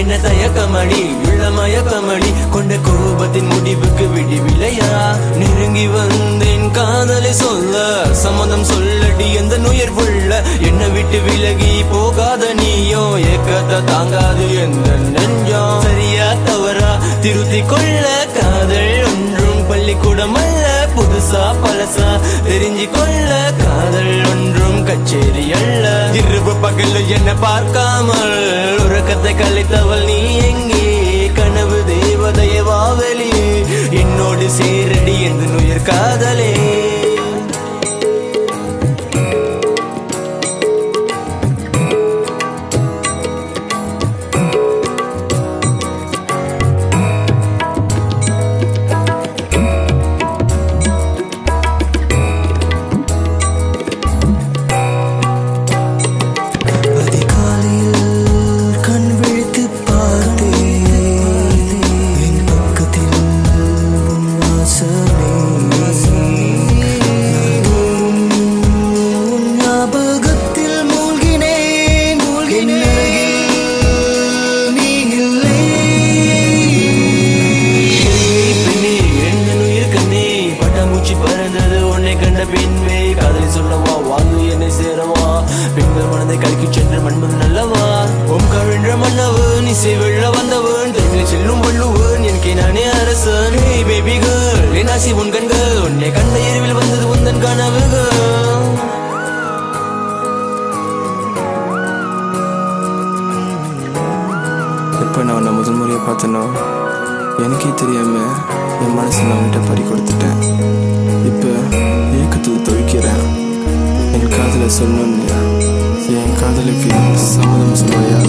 என்ன தயக்கமடி இளமயக்கமடி கொண்ட கோபத்தின் முடிவுக்கு விடிவிலையா நெருங்கி வந்தேன் காதலை சொல்ல சம்மதம் சொல்லடி எந்த நுயர்வுள்ள என்ன விட்டு விலகி போகாத நீயோ ஏக்கத்தை தாங்காது எந்த நெஞ்சம் சரியா தவறா திருத்தி கொள்ள காதல் ஒன்றும் பள்ளிக்கூடம் அல்ல புதுசா பழசா தெரிஞ்சு கொள்ள காதல் ஒன்றும் கச்சேரி அல்ல இரவு பகல் என்ன பார்க்காமல் உறக்கத்தை கலைத்தவள் நீ எங்கே கனவு தேவதைய வாவெளியே என்னோடு சேரடி என்று நுயர் காதலே பின்பே காதலி சொல்லவா வாழ்ந்து என்னை சேரவா பெண்கள் மனதை கலக்கி சென்ற மண்பது நல்லவா ஓம்கார் என்ற மன்னவன் இசை வெள்ள வந்தவன் தெருவில் செல்லும் வள்ளுவன் எனக்கே நானே அரசன் ஹே பேபி கேர்ள் என் ஆசி உன் கண்கள் உன்னை கண்ட இரவில் வந்தது உந்தன் கனவுகள் எப்போ நான் உன்னை முதல் முறையை பார்த்தனோ எனக்கே தெரியாம என் மனசு நான் உன்கிட்ட பறி கொடுத்துட்டேன். இப்போ ஏக்கத்தில் துவைக்கிறேன். என் காதலை சொல்லணும்னு என் காதலுக்கு சம்மதம் சொல்லுவையா?